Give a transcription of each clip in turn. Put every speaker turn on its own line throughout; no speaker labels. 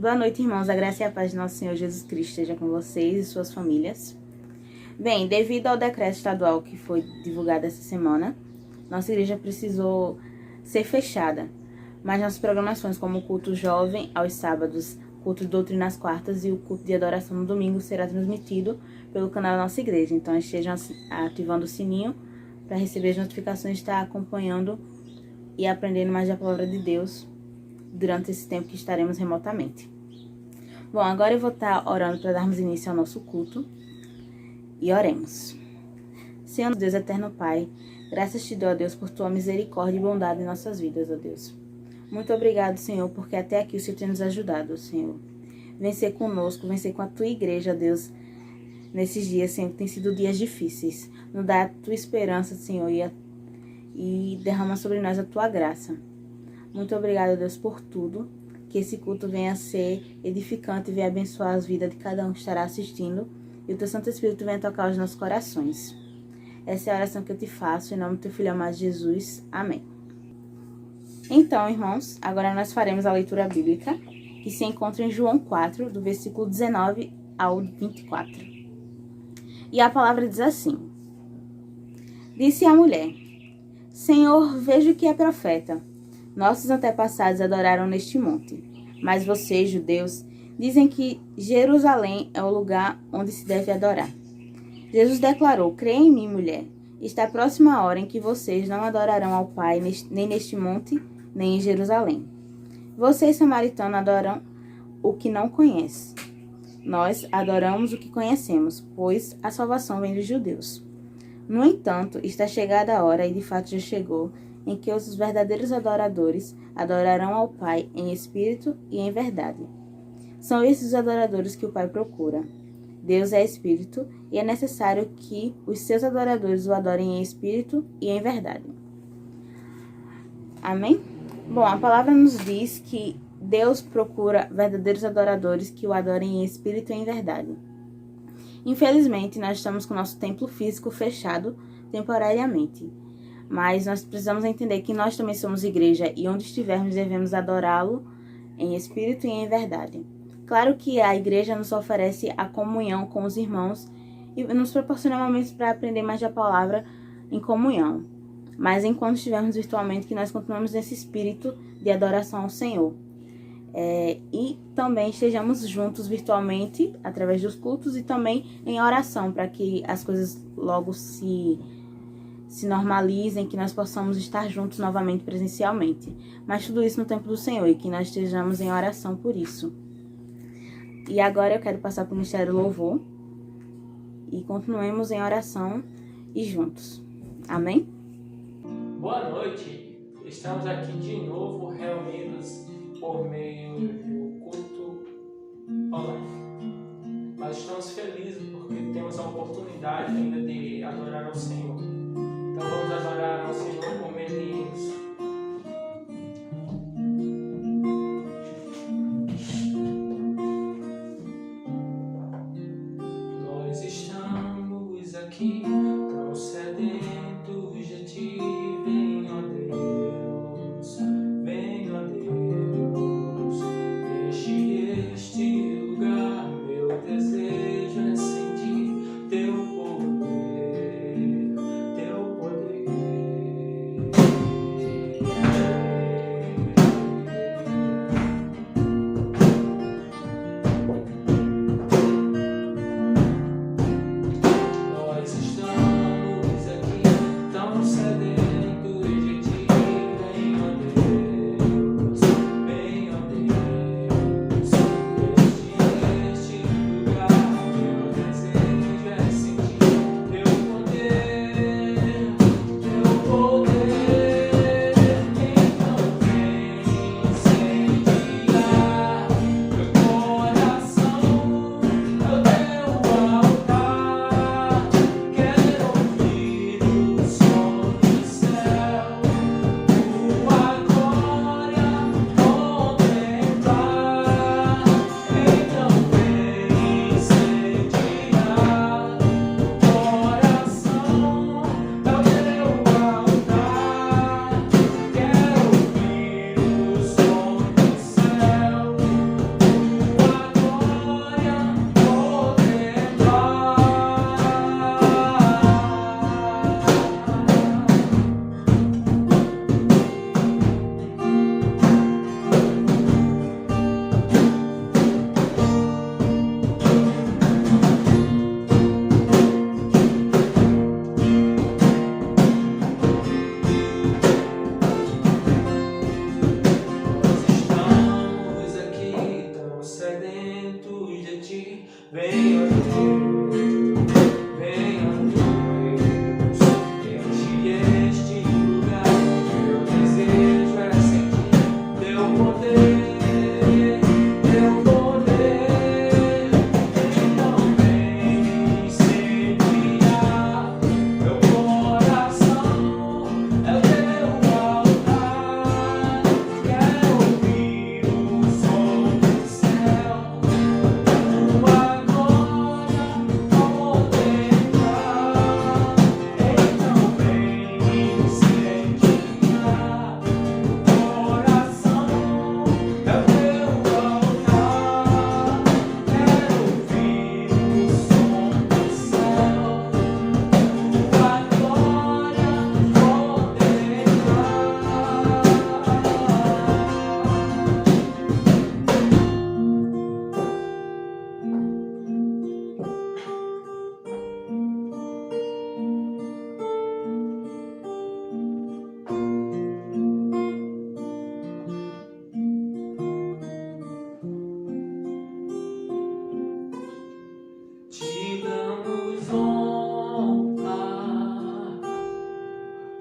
Boa noite, irmãos. A graça e a paz de nosso Senhor Jesus Cristo esteja com vocês e suas famílias. Bem, devido ao decreto estadual que foi divulgado essa semana, nossa igreja precisou ser fechada, mas nossas programações como o culto jovem aos sábados, culto de doutrina às quartas e o culto de adoração no domingo será transmitido pelo canal da nossa igreja. Então estejam ativando o sininho para receber as notificações, estar acompanhando e aprendendo mais da palavra de Deus durante esse tempo que estaremos remotamente. Bom, agora eu vou estar orando para darmos início ao nosso culto e oremos. Senhor Deus eterno Pai, graças te dou, ó Deus, por tua misericórdia e bondade em nossas vidas, ó Deus. Muito obrigado, Senhor, porque até aqui o Senhor tem nos ajudado, Senhor. Vem ser conosco, vem ser com a tua igreja, ó Deus, nesses dias, Senhor, que tem sido dias difíceis. Nos dá a tua esperança, Senhor, e derrama sobre nós a tua graça. Muito obrigada, Deus, por tudo. Que esse culto venha a ser edificante e venha abençoar as vidas de cada um que estará assistindo. E o teu Santo Espírito venha tocar os nossos corações. Essa é a oração que eu te faço, em nome do teu Filho amado Jesus. Amém. Então, irmãos, agora nós faremos a leitura bíblica, que se encontra em João 4, do versículo 19 ao 24. E a palavra diz assim: Disse a mulher: Senhor, vejo que é profeta. Nossos antepassados adoraram neste monte, mas vocês, judeus, dizem que Jerusalém é o lugar onde se deve adorar. Jesus declarou: Crê em mim, mulher. Está próxima a hora em que vocês não adorarão ao Pai, nem neste monte, nem em Jerusalém. Vocês, samaritanos, adoram o que não conhecem. Nós adoramos o que conhecemos, pois a salvação vem dos judeus. No entanto, está chegada a hora, e de fato já chegou, em que os verdadeiros adoradores adorarão ao Pai em espírito e em verdade. São esses os adoradores que o Pai procura. Deus é espírito e é necessário que os seus adoradores o adorem em espírito e em verdade. Amém? Bom, a palavra nos diz que Deus procura verdadeiros adoradores que o adorem em espírito e em verdade. Infelizmente, nós estamos com o nosso templo físico fechado temporariamente. Mas nós precisamos entender que nós também somos igreja e onde estivermos devemos adorá-lo em espírito e em verdade. Claro que a igreja nos oferece a comunhão com os irmãos e nos proporciona momentos para aprender mais da palavra em comunhão. Mas enquanto estivermos virtualmente, que nós continuemos nesse espírito de adoração ao Senhor. E também estejamos juntos virtualmente através dos cultos e também em oração para que as coisas logo se normalizem, que nós possamos estar juntos novamente presencialmente. Mas tudo isso no tempo do Senhor e que nós estejamos em oração por isso. E agora eu quero passar para o Ministério Louvor e continuemos em oração e juntos. Amém?
Boa noite! Estamos aqui de novo reunidos por meio do culto online. Nós estamos felizes porque temos a oportunidade ainda de adorar ao Senhor. Então vamos adorar ao Senhor como meninos. Nós estamos aqui tão sedentos de ti. Vem, ó Deus, enche este lugar. Meu desejo é sentir teu poder,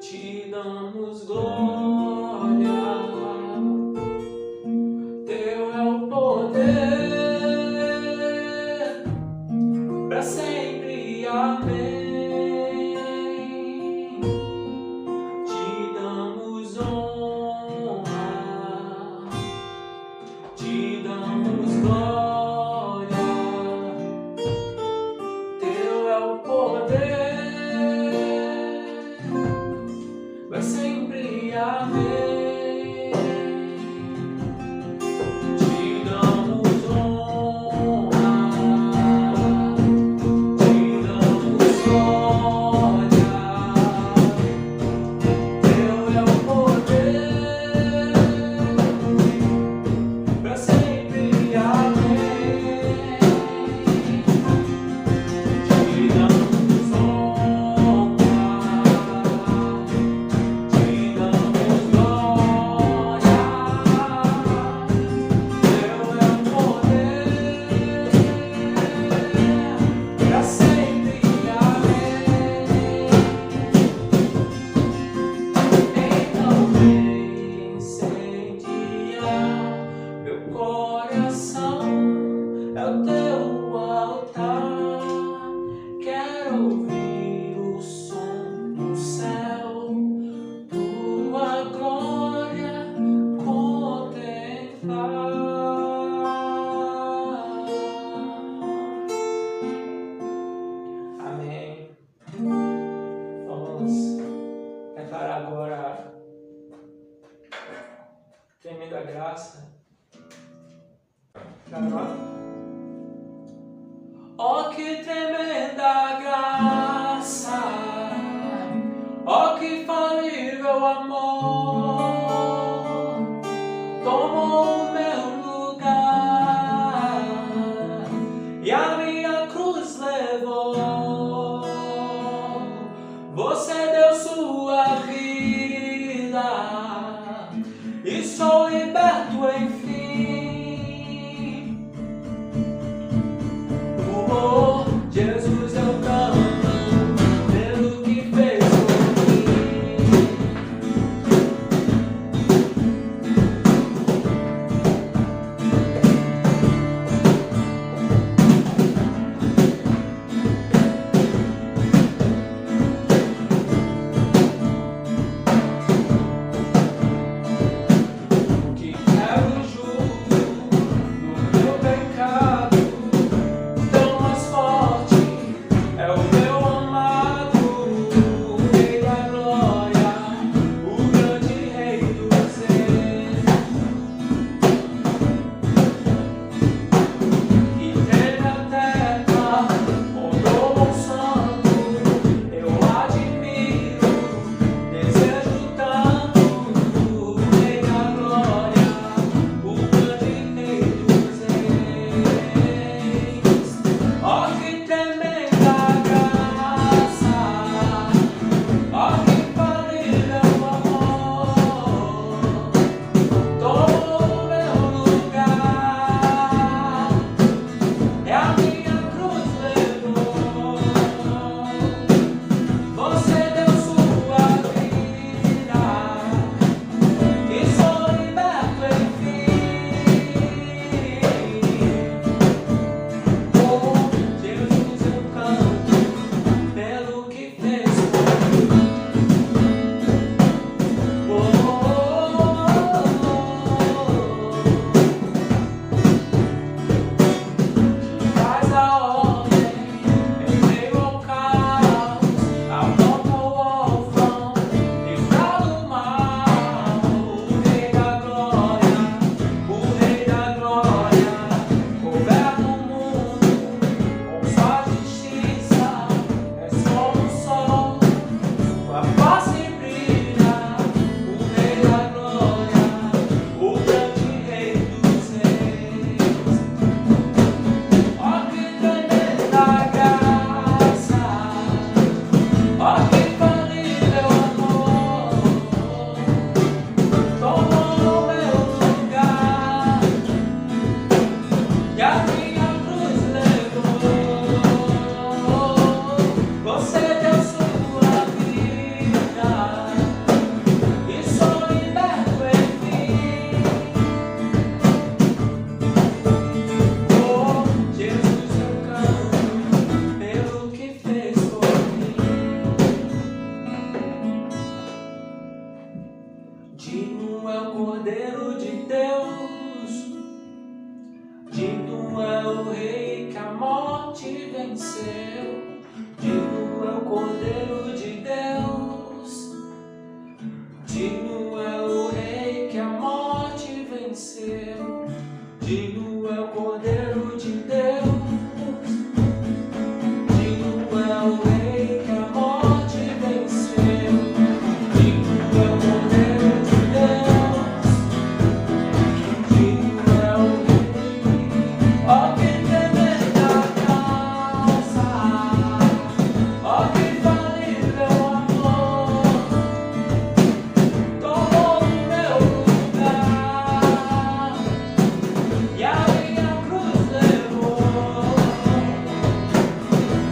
te damos glória. Teu é o poder, para sempre, amém. Te damos honra, te damos glória. Teu é o poder, para sempre, amém. Te damos honra, te damos glória. Teu é o poder, para sempre, amém. Te damos honra, te damos glória. Teu é o poder, para sempre, amém. Então vem incendiar meu coração, é o teu altar. Quero ouvir o som do céu, tua glória contemplar. Amém. Vamos declarar agora tremenda graça. Oh, que tremenda graça, oh, que falível amor, tomou o meu lugar e a minha cruz levou. Você deu sua vida e sou liberto enfim. Oh, Jesus, eu canto pelo que fez por mim. Cordeiro de Deus, digno é o Rei que a morte venceu. Digno é o Cordeiro de Deus, digno é o Rei que a morte venceu. Digno é o Cordeiro de Deus, digno é o Rei que a morte venceu. Digno é o Cordeiro de Deus, digno é o Rei. Ó que tremenda graça, ó que falível amor, tomou o meu lugar e a minha cruz levou.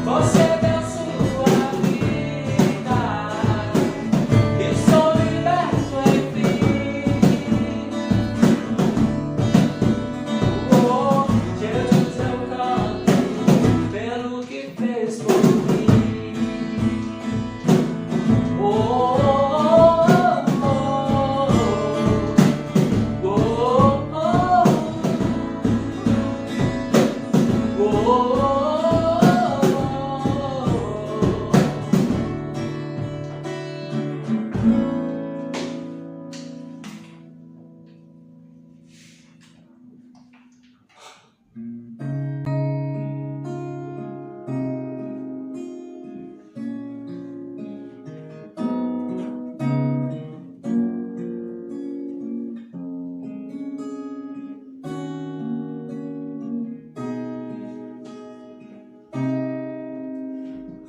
Você deu sua vida e sou liberto enfim. Oh, Jesus, eu canto pelo que fez por mim. Oh, oh, oh, oh,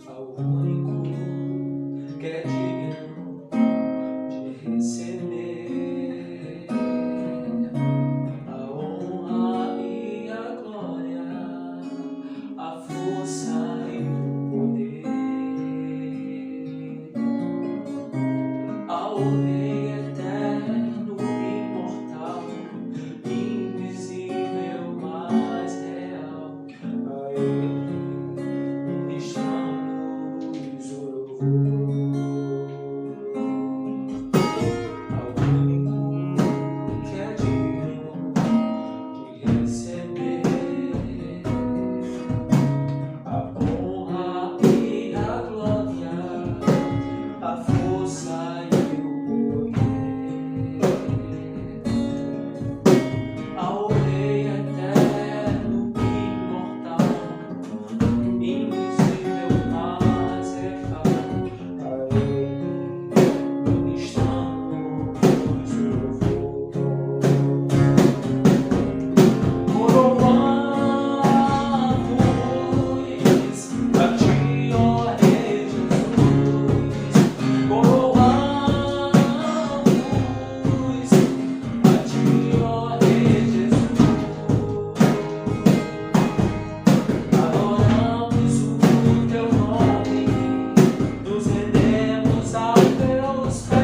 ao único que é digno de receber a honra e a glória, a força e o poder, ao Rei eterno, imortal, invisível, mas real, a Ele ministramos o louvor. Ao único que é digno de receber a honra e a glória, a força e o poder, ao Rei eterno, imortal, invisível, mas real, a Ele ministramos o louvor. Coroamos a Ti, ó Rei Jesus. Coroamos a Ti, ó Rei Jesus. Adoramos o Teu nome, nos rendemos aos Teus pés,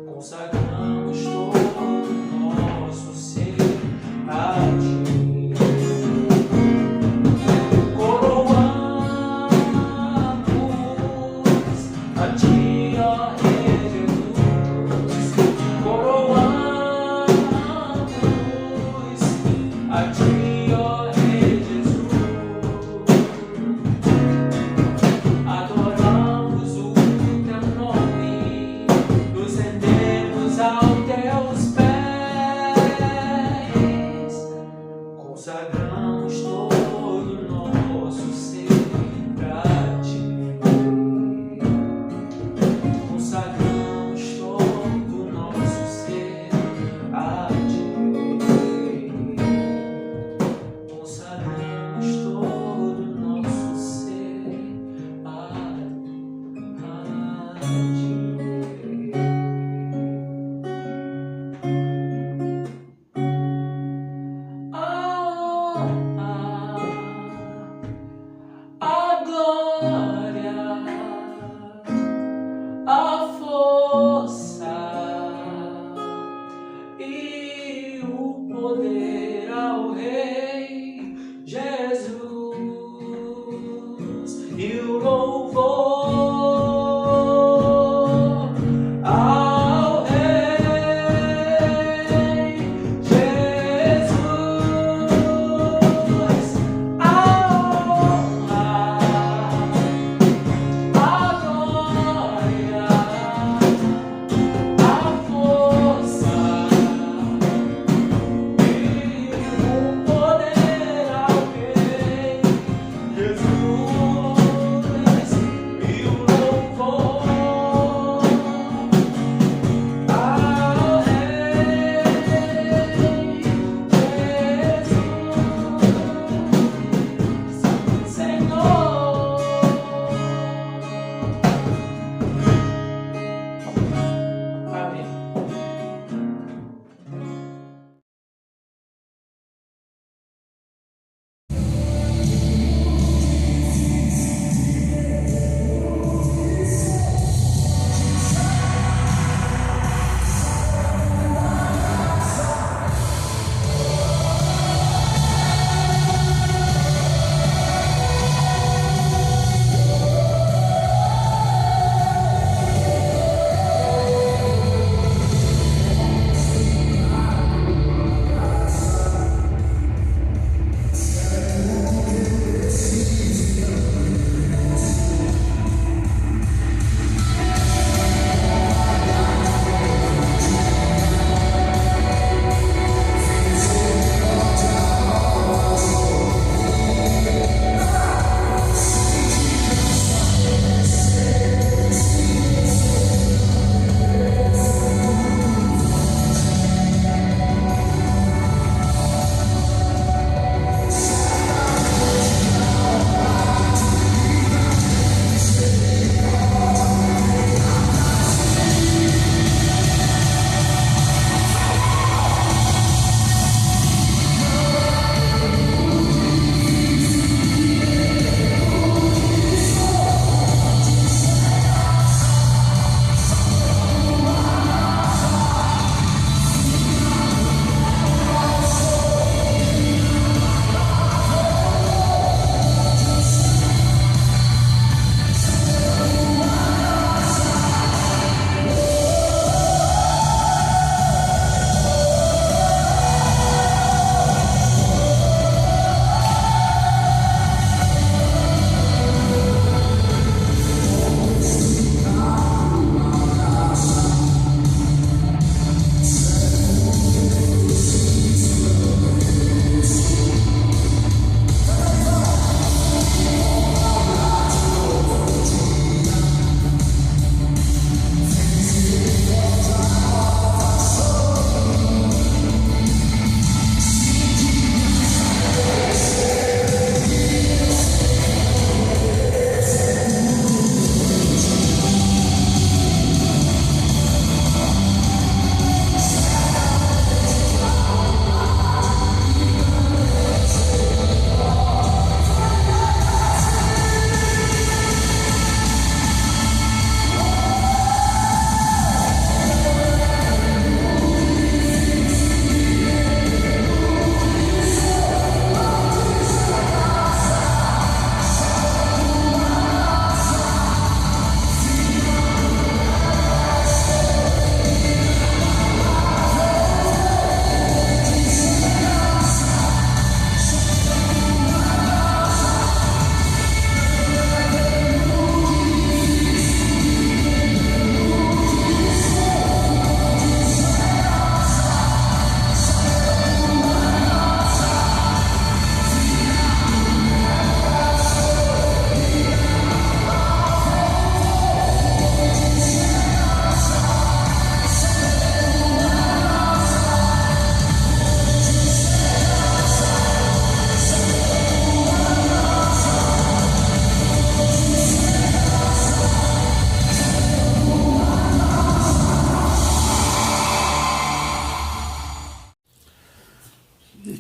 consagramos todo o nosso ser a Ti. Coroamos a Ti, ó Rei Jesus. Coroamos a Ti, ó Rei Jesus. Adoramos o Teu nome, nos rendemos aos Teus pés, consagramos todo o nosso ser pra Ti.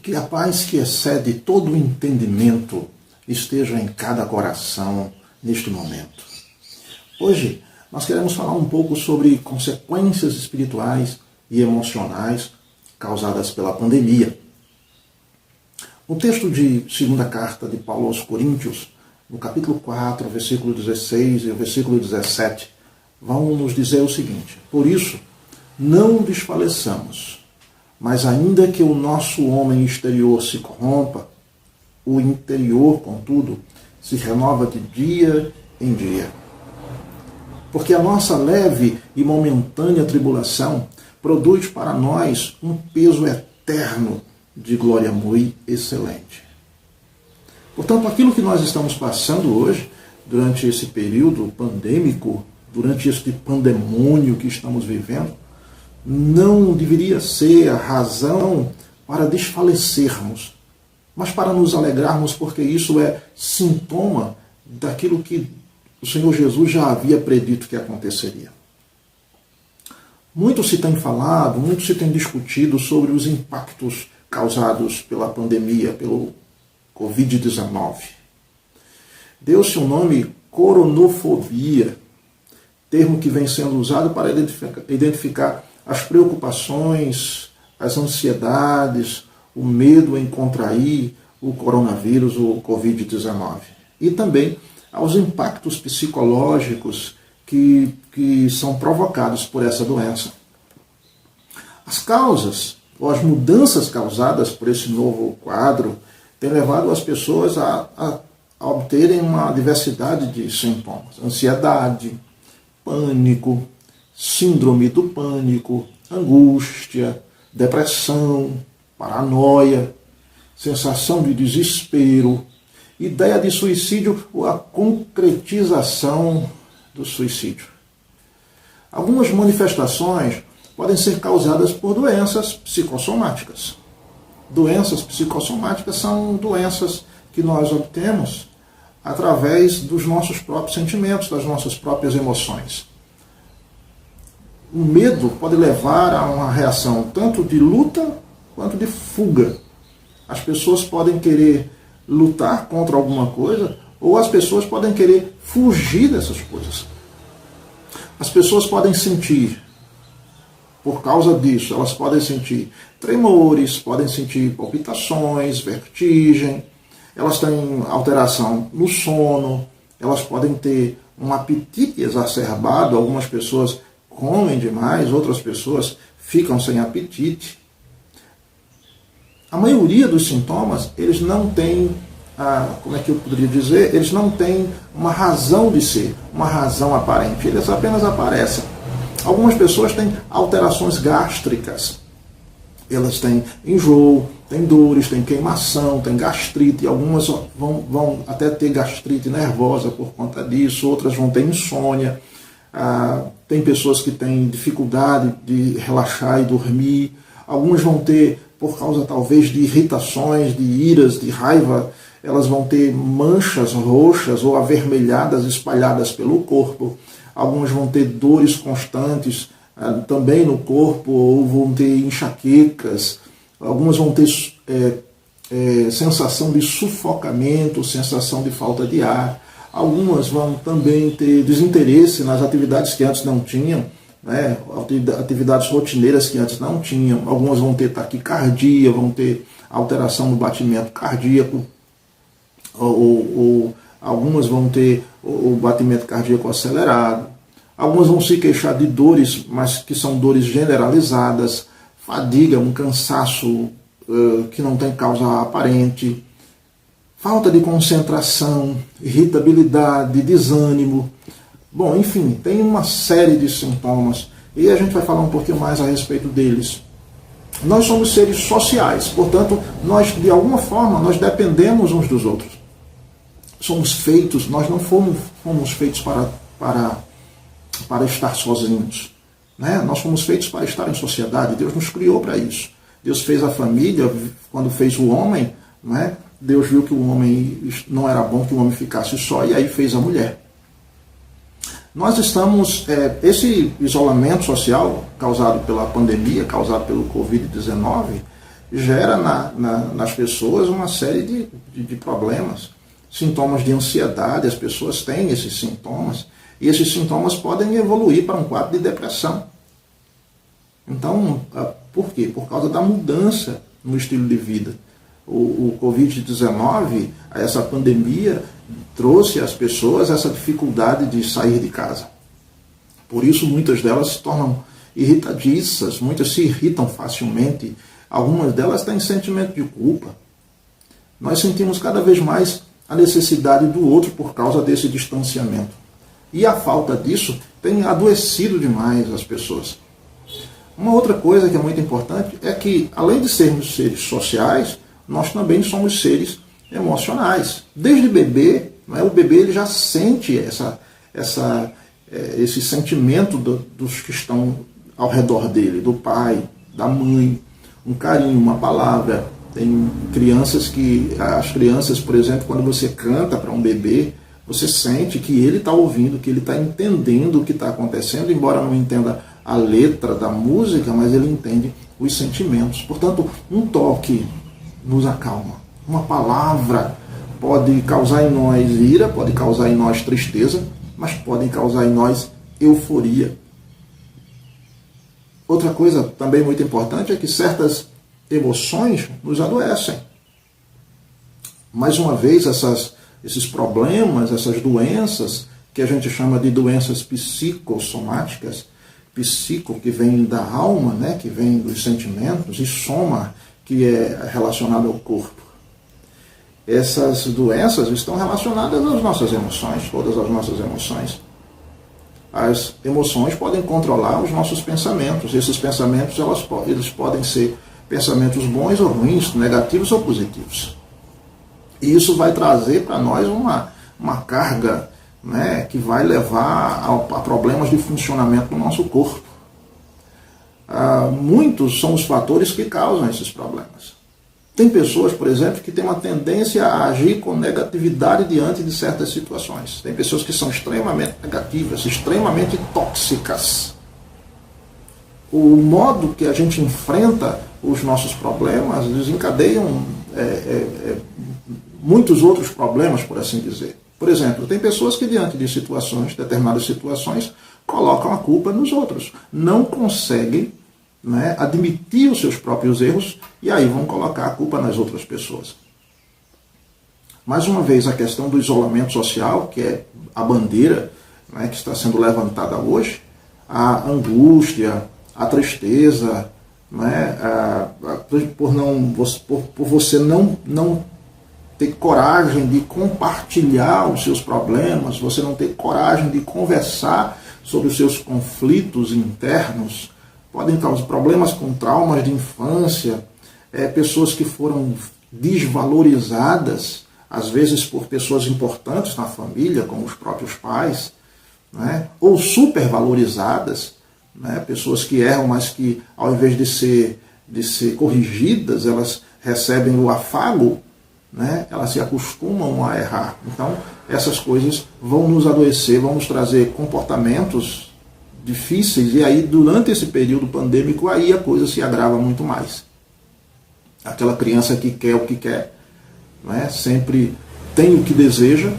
Que a paz que excede todo o entendimento esteja em cada coração neste momento. Hoje nós queremos falar um pouco sobre consequências espirituais e emocionais causadas pela pandemia. O texto de segunda carta de Paulo aos Coríntios, no capítulo 4, versículo 16 e o versículo 17, vão nos dizer o seguinte: por isso, não desfaleçamos, mas ainda que o nosso homem exterior se corrompa, o interior, contudo, se renova de dia em dia. Porque a nossa leve e momentânea tribulação produz para nós um peso eterno de glória muito excelente. Portanto, aquilo que nós estamos passando hoje, durante esse período pandêmico, durante este pandemônio que estamos vivendo, não deveria ser a razão para desfalecermos, mas para nos alegrarmos, porque isso é sintoma daquilo que o Senhor Jesus já havia predito que aconteceria. Muito se tem falado, muito se tem discutido sobre os impactos causados pela pandemia, pelo Covid-19. Deu-se o nome coronofobia, termo que vem sendo usado para identificar as preocupações, as ansiedades, o medo em contrair o coronavírus, o Covid-19. E também aos impactos psicológicos que são provocados por essa doença. As causas, ou as mudanças causadas por esse novo quadro, têm levado as pessoas a obterem uma diversidade de sintomas. Ansiedade, pânico, síndrome do pânico, angústia, depressão, paranoia, sensação de desespero, ideia de suicídio ou a concretização do suicídio. Algumas manifestações podem ser causadas por doenças psicossomáticas. Doenças psicossomáticas são doenças que nós obtemos através dos nossos próprios sentimentos, das nossas próprias emoções. O medo pode levar a uma reação tanto de luta quanto de fuga. As pessoas podem querer lutar contra alguma coisa ou as pessoas podem querer fugir dessas coisas. As pessoas podem sentir, por causa disso, elas podem sentir tremores, podem sentir palpitações, vertigem, elas têm alteração no sono, elas podem ter um apetite exacerbado, algumas pessoas comem demais, outras pessoas ficam sem apetite. A maioria dos sintomas, eles não têm, como é que eu poderia dizer? Eles não têm uma razão de ser, uma razão aparente, eles apenas aparecem. Algumas pessoas têm alterações gástricas, elas têm enjoo, têm dores, têm queimação, têm gastrite, e algumas vão até ter gastrite nervosa por conta disso, outras vão ter insônia. Tem pessoas que têm dificuldade de relaxar e dormir, algumas vão ter, por causa talvez de irritações, de iras, de raiva, elas vão ter manchas roxas ou avermelhadas espalhadas pelo corpo, algumas vão ter dores constantes também no corpo, ou vão ter enxaquecas, algumas vão ter sensação de sufocamento, sensação de falta de ar, algumas vão também ter desinteresse nas atividades que antes não tinham, né? Atividades rotineiras que antes não tinham, algumas vão ter taquicardia, vão ter alteração no batimento cardíaco, ou algumas vão ter o batimento cardíaco acelerado, algumas vão se queixar de dores, mas que são dores generalizadas, fadiga, um cansaço que não tem causa aparente, falta de concentração, irritabilidade, desânimo. Bom, enfim, tem uma série de sintomas e a gente vai falar um pouquinho mais a respeito deles. Nós somos seres sociais, portanto, nós de alguma forma nós dependemos uns dos outros. Somos feitos, nós não fomos feitos para estar sozinhos, né? Nós fomos feitos para estar em sociedade, Deus nos criou para isso. Deus fez a família, quando fez o homem, né? Deus viu que o homem não era bom que o homem ficasse só, e aí fez a mulher. Nós estamos, esse isolamento social causado pela pandemia, causado pelo Covid-19, gera nas pessoas uma série de problemas. Sintomas de ansiedade, as pessoas têm esses sintomas, e esses sintomas podem evoluir para um quadro de depressão. Então, por quê? Por causa da mudança no estilo de vida. O Covid-19, essa pandemia, trouxe às pessoas essa dificuldade de sair de casa. Por isso, muitas delas se tornam irritadiças, muitas se irritam facilmente, algumas delas têm sentimento de culpa. Nós sentimos cada vez mais a necessidade do outro por causa desse distanciamento. E a falta disso tem adoecido demais as pessoas. Uma outra coisa que é muito importante é que, além de sermos seres sociais, nós também somos seres emocionais. Desde bebê, né, o bebê ele já sente esse sentimento dos que estão ao redor dele, do pai, da mãe, um carinho, uma palavra. Tem crianças as crianças, por exemplo, quando você canta para um bebê, você sente que ele está ouvindo, que ele está entendendo o que está acontecendo, embora não entenda a letra da música, mas ele entende os sentimentos. Portanto, um toque nos acalma. Uma palavra pode causar em nós ira, pode causar em nós tristeza, mas pode causar em nós euforia. Outra coisa também muito importante é que certas emoções nos adoecem. Mais uma vez, esses problemas, essas doenças, que a gente chama de doenças psicossomáticas, psico, que vem da alma, né, que vem dos sentimentos, e soma, que é relacionado ao corpo. Essas doenças estão relacionadas às nossas emoções, todas as nossas emoções. As emoções podem controlar os nossos pensamentos. Esses pensamentos eles podem ser pensamentos bons ou ruins, negativos ou positivos. E isso vai trazer para nós uma carga, né, que vai levar a problemas de funcionamento do nosso corpo. Muitos são os fatores que causam esses problemas. Tem pessoas, por exemplo, que têm uma tendência a agir com negatividade diante de certas situações. Tem pessoas que são extremamente negativas, extremamente tóxicas. O modo que a gente enfrenta os nossos problemas desencadeiam muitos outros problemas, por assim dizer. Por exemplo, tem pessoas que diante de determinadas situações, colocam a culpa nos outros. Não conseguem, né, admitir os seus próprios erros e aí vão colocar a culpa nas outras pessoas. Mais uma vez, a questão do isolamento social, que é a bandeira, né, que está sendo levantada hoje, a angústia, a tristeza, né, por você não ter coragem de compartilhar os seus problemas, você não ter coragem de conversar sobre os seus conflitos internos, podem causar problemas com traumas de infância, pessoas que foram desvalorizadas, às vezes por pessoas importantes na família, como os próprios pais, né? Ou supervalorizadas, né? Pessoas que erram, mas que ao invés de ser corrigidas, elas recebem o afago, né? Elas se acostumam a errar. Então, essas coisas vão nos adoecer, vão nos trazer comportamentos difíceis, e aí durante esse período pandêmico aí a coisa se agrava muito mais. Aquela criança que quer o que quer, né, sempre tem o que deseja,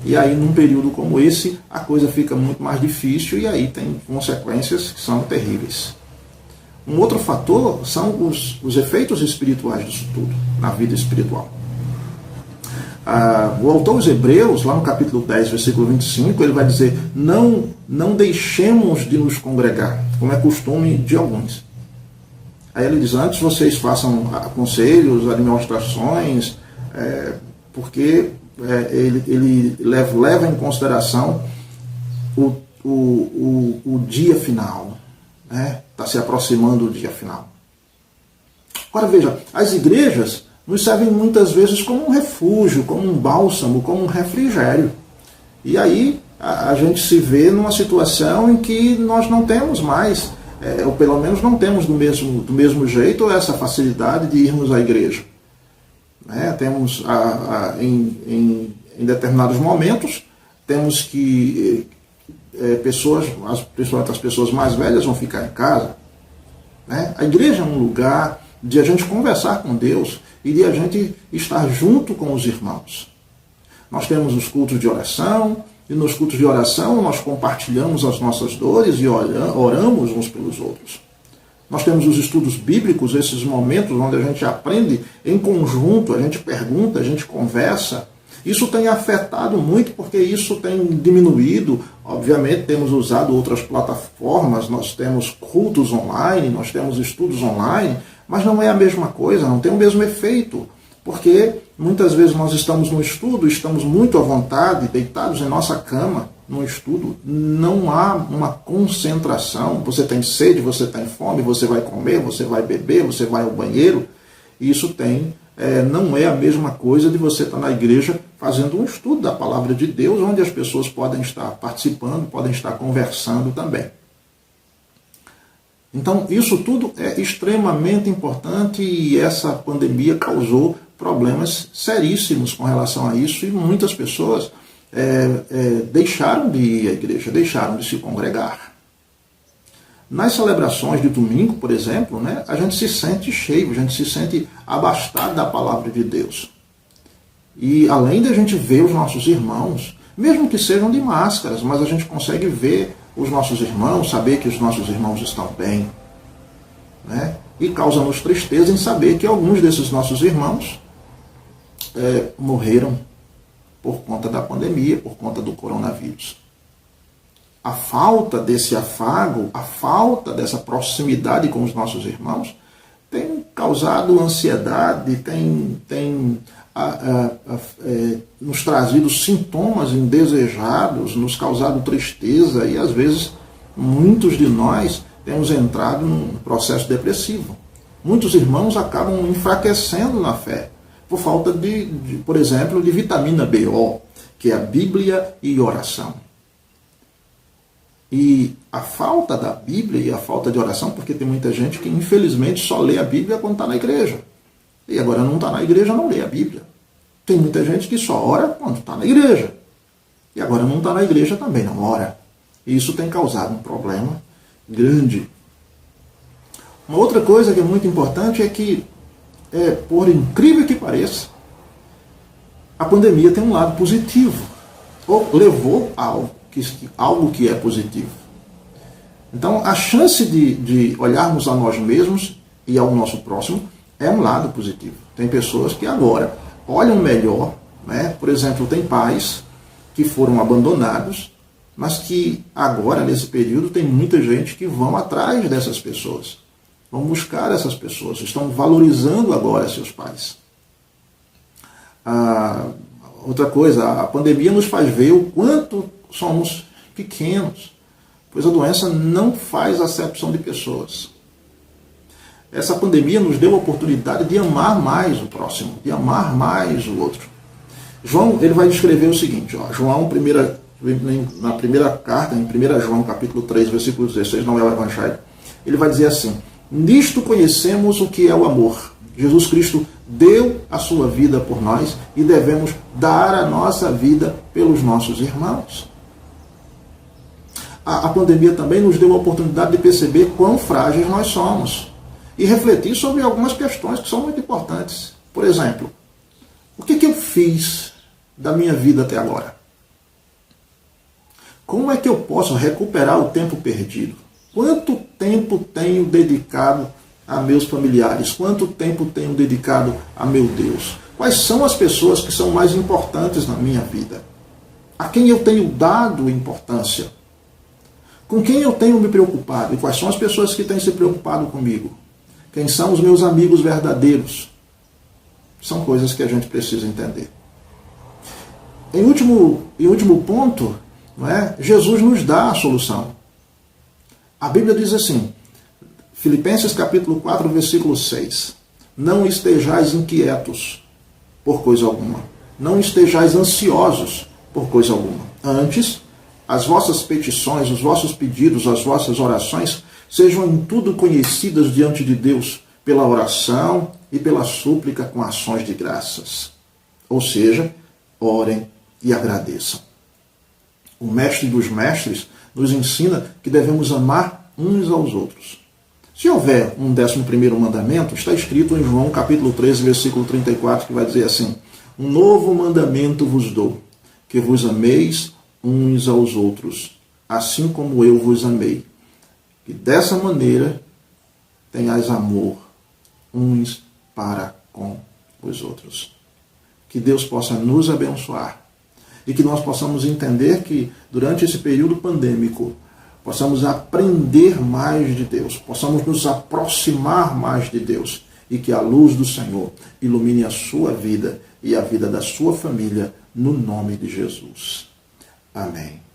e aí num período como esse a coisa fica muito mais difícil e aí tem consequências que são terríveis. Um outro fator são os efeitos espirituais disso tudo, na vida espiritual. O autor dos Hebreus, lá no capítulo 10, versículo 25, ele vai dizer: não deixemos de nos congregar, como é costume de alguns. Aí ele diz: antes vocês façam conselhos, administrações, porque ele leva em consideração o dia final. Está se aproximando do dia final. Agora veja, as igrejas nos servem muitas vezes como um refúgio, como um bálsamo, como um refrigério. E aí a gente se vê numa situação em que nós não temos mais, ou pelo menos não temos do mesmo jeito essa facilidade de irmos à igreja. Temos em determinados momentos, temos que principalmente as pessoas mais velhas vão ficar em casa. A igreja é um lugar de a gente conversar com Deus e de a gente estar junto com os irmãos. Nós temos os cultos de oração, e nos cultos de oração nós compartilhamos as nossas dores e oramos uns pelos outros. Nós temos os estudos bíblicos, esses momentos onde a gente aprende em conjunto, a gente pergunta, a gente conversa. Isso tem afetado muito porque isso tem diminuído. Obviamente temos usado outras plataformas, nós temos cultos online, nós temos estudos online, mas não é a mesma coisa, não tem o mesmo efeito. Porque muitas vezes nós estamos no estudo, estamos muito à vontade, deitados em nossa cama, no estudo, não há uma concentração. Você tem sede, você tem fome, você vai comer, você vai beber, você vai ao banheiro. Isso não é a mesma coisa de você estar na igreja fazendo um estudo da palavra de Deus, onde as pessoas podem estar participando, podem estar conversando também. Então, isso tudo é extremamente importante e essa pandemia causou problemas seríssimos com relação a isso e muitas pessoas deixaram de ir à igreja, deixaram de se congregar. Nas celebrações de domingo, por exemplo, a gente se sente cheio, a gente se sente abastado da palavra de Deus. E além de a gente ver os nossos irmãos, mesmo que sejam de máscaras, mas a gente consegue ver os nossos irmãos, saber que os nossos irmãos estão bem. E causa-nos tristeza em saber que alguns desses nossos irmãos morreram por conta da pandemia, por conta do coronavírus. A falta desse afago, a falta dessa proximidade com os nossos irmãos tem causado ansiedade, tem nos trazido sintomas indesejados, nos causado tristeza e às vezes muitos de nós temos entrado num processo depressivo. Muitos irmãos acabam enfraquecendo na fé por falta por exemplo, de vitamina B.O., que é a Bíblia e oração. E a falta da Bíblia e a falta de oração, porque tem muita gente que infelizmente só lê a Bíblia quando está na igreja. E agora não está na igreja, não lê a Bíblia. Tem muita gente que só ora quando está na igreja. E agora não está na igreja, também não ora. E isso tem causado um problema grande. Uma outra coisa que é muito importante é que, por incrível que pareça, a pandemia tem um lado positivo. Ou levou a algo que é positivo. Então, a chance de olharmos a nós mesmos e ao nosso próximo é um lado positivo. Tem pessoas que agora olham melhor, Por exemplo, tem pais que foram abandonados, mas que agora, nesse período, tem muita gente que vão atrás dessas pessoas. Vão buscar essas pessoas, estão valorizando agora seus pais. Outra coisa, a pandemia nos faz ver o quanto somos pequenos, pois a doença não faz acepção de pessoas. Essa pandemia nos deu a oportunidade de amar mais o próximo, de amar mais o outro. João, ele vai descrever o seguinte, João, na primeira carta, em 1 João, capítulo 3, versículo 16, não é o Evangelho, ele vai dizer assim: nisto conhecemos o que é o amor. Jesus Cristo deu a sua vida por nós e devemos dar a nossa vida pelos nossos irmãos. A pandemia também nos deu a oportunidade de perceber quão frágeis nós somos e refletir sobre algumas questões que são muito importantes. Por exemplo, o que eu fiz da minha vida até agora? Como é que eu posso recuperar o tempo perdido? Quanto tempo tenho dedicado a meus familiares? Quanto tempo tenho dedicado a meu Deus? Quais são as pessoas que são mais importantes na minha vida? A quem eu tenho dado importância? Com quem eu tenho me preocupado? E quais são as pessoas que têm se preocupado comigo? Quem são os meus amigos verdadeiros? São coisas que a gente precisa entender. Em último ponto, Jesus nos dá a solução. A Bíblia diz assim, Filipenses capítulo 4, versículo 6. Não estejais inquietos por coisa alguma. Não estejais ansiosos por coisa alguma. Antes, as vossas petições, os vossos pedidos, as vossas orações sejam em tudo conhecidas diante de Deus pela oração e pela súplica com ações de graças. Ou seja, orem e agradeçam. O mestre dos mestres nos ensina que devemos amar uns aos outros. Se houver um 11º mandamento, está escrito em João capítulo 13, versículo 34, que vai dizer assim: um novo mandamento vos dou, que vos ameis uns aos outros, assim como eu vos amei. Que dessa maneira tenhais amor uns para com os outros. Que Deus possa nos abençoar e que nós possamos entender que durante esse período pandêmico possamos aprender mais de Deus, possamos nos aproximar mais de Deus e que a luz do Senhor ilumine a sua vida e a vida da sua família, no nome de Jesus. Amém.